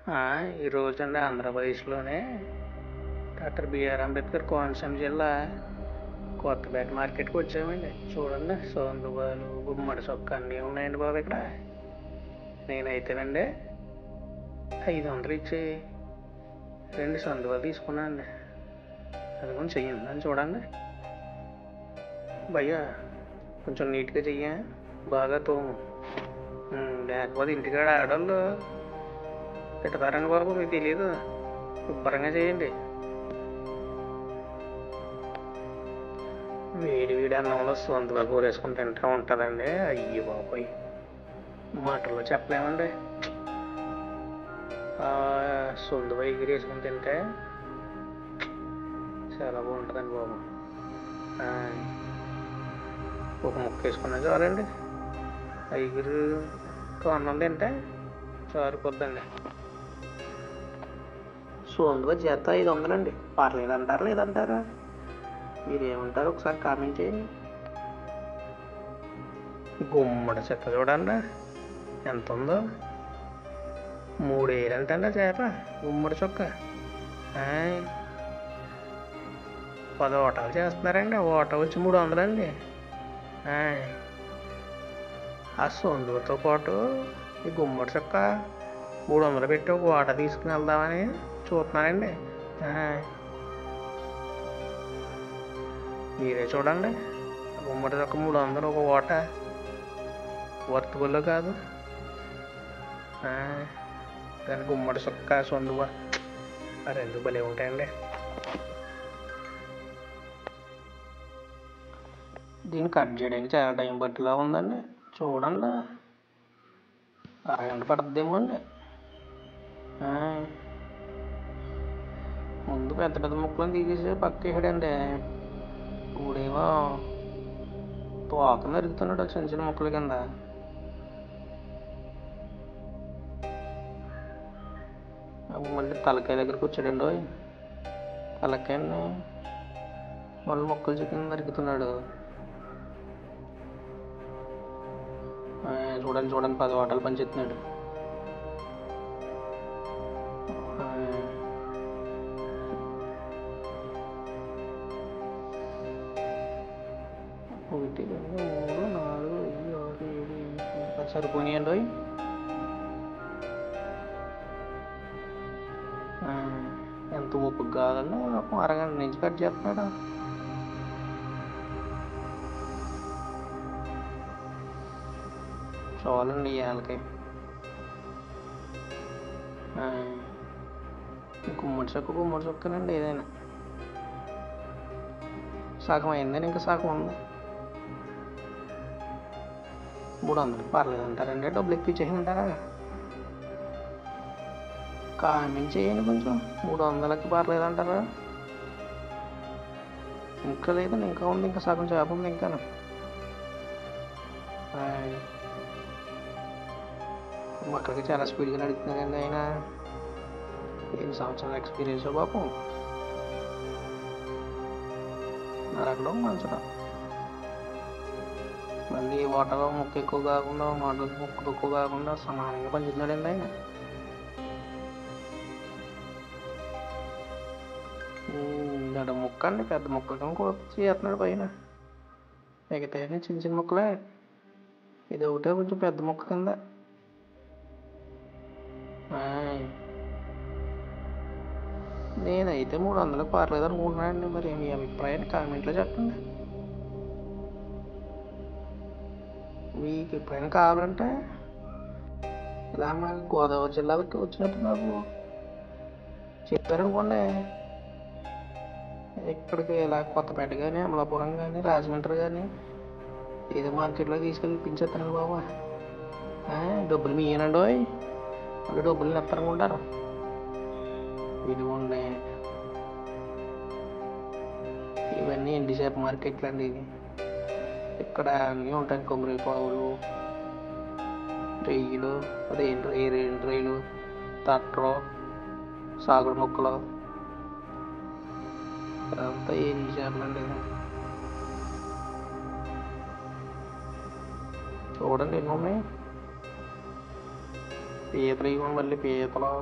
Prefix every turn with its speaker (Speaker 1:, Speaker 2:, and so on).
Speaker 1: ఈరోజండి ఆంధ్రప్రదేశ్లోనే doctor BR Ambedkar Konaseema జిల్లా కొత్తపేట మార్కెట్కి వచ్చామండి. చూడండి, సోందుబాలు, గుమ్మడి చొక్క అన్నీ ఉన్నాయండి బాబు ఇక్కడ. నేనైతేనండి 500 ఇచ్చి 2 సందుబాలు తీసుకున్నానండి. అది కొంచెం చెయ్యండి అని చూడండి భయ్యా, కొంచెం నీట్గా చెయ్య, బాగా తోము. లేకపోతే ఇంటికాడ ఆడవాళ్ళు తిడతారండి బాబు, మీకు తెలియదు. శుభ్రంగా చేయండి. వేడి వేడి అన్నంలో సొంతగా కూర వేసుకుని తింటూ ఉంటుందండి. అయ్యి బాబోయ్, మాటల్లో చెప్పలేమండి. సొందుగా ఎగిరి వేసుకుని తింటే చాలా బాగుంటుందండి బాబు. ఒక ముక్క వేసుకున్నా చాలండి. ఎగురుతో అన్నం తింటే చారిపోద్దండి. సోందుగా చేత 500 అండి. పర్లేదంటారా లేదంటారా? మీరు ఏమంటారు ఒకసారి కామెంట్ చేయండి. గుమ్మడి చెత్త చూడండి ఎంత ఉందో. 3 వేలంటండి చేప గుమ్మడి చొక్క. 10 ఓటాలు చేస్తున్నారండి. ఓట వచ్చి 300 అండి. ఆ సొందుతో పాటు ఈ గుమ్మడి చొక్క 300 పెట్టి ఒక ఓట తీసుకుని వెళ్దామని చూస్తున్నానండి. మీరే చూడండి, గుమ్మడి చొక్క 300 ఒక ఓట వర్తబుల్ కాదు. దాని గుమ్మడి చొక్క సొందువ ఆ రెండు భలే ఉంటాయండి. దీన్ని కట్ చేయడానికి చాలా టైం పట్టేలా ఉందండి. చూడండి, అరగంట పడుతుందేమో అండి. ముందు పెద్ద పెద్ద ముక్కలను తీసేసి పక్కేసాడండి. ఇప్పుడేమో తోక నరుగుతున్నాడు చిన్న చిన్న ముక్కల కింద. మళ్ళీ తలకాయ దగ్గరికి వచ్చాడండి. తలకాయని మళ్ళీ ముక్కలు చికెన్ నరుగుతున్నాడు. చూడండి చూడండి, 10 ఓటాలు పనిచేస్తున్నాడు. ఒకటి 2 3 4 5 6 7 8 సరిపోయాయండి. ఎంత ఉప్పు కాదండి, అరగంట నుంచి కట్ చేస్తున్నాడు. చాలండి ఇవాళకి. గుమ్మడి చొక్కనండి. ఏదైనా సగం అయిందని ఇంకా సగం ఉంది. 300 పర్లేదంటారండి? డబ్బులు ఎక్కించేయంటారా? కామెంట్ చేయండి కొంచెం. 300కి పర్లేదంటారా? ఇంకా లేదండి, ఇంకా ఉంది, ఇంకా సగం చేప ఉంది ఇంకా. అక్కడికి చాలా స్పీడ్గా నడుస్తున్నారండి ఆయన. 8 సంవత్సరాల ఎక్స్పీరియన్స్ బాబు. నరకడం మంచడం. మళ్ళీ వాటర్ ముక్క ఎక్కువ కాకుండా వాటర్ ముక్క తక్కువ కాకుండా సమానంగా పంచుతున్నాడండి ఆయన. నడు ముక్క అండి, పెద్ద ముక్కలు కూడా చేస్తున్నాడు పైన. మిగతా చిన్న చిన్న ముక్కలే. ఇది ఒకటే కొంచెం పెద్ద ముక్క కింద. నేనైతే 300 పర్లేదు అనుకుంటున్నానండి. మరి మీ అభిప్రాయాన్ని కామెంట్లో చెప్పండి. మీకు ఎప్పుడైనా కావాలంటే ఇలా మన గోదావరి జిల్లాకి వచ్చినప్పుడు నాకు చెప్పారనుకోండి, ఇక్కడికి ఇలా కొత్తపేట కానీ అమలాపురం కానీ రాజమండ్రి కానీ ఏదో మార్కెట్లో తీసుకెళ్ళి పించేస్తాను బాబు. డబ్బులు మీయనండి. వాళ్ళు డబ్బులు నెత్తనుకుంటారు. ఇదిగోండి, ఇవన్నీ ఎండి చేప మార్కెట్లు అండి. ఇక్కడ అన్నీ ఉంటాయి. కొబ్బరి పావులు, రొయ్యలు, రొయ్యలు, తట్టలు, సాగుడు ముక్కలు, అదంతా ఎండి చేపలండి. చూడండి ఎన్ని ఉన్నాయి. పీతలు ఇవ్వండి, మళ్ళీ పీతలు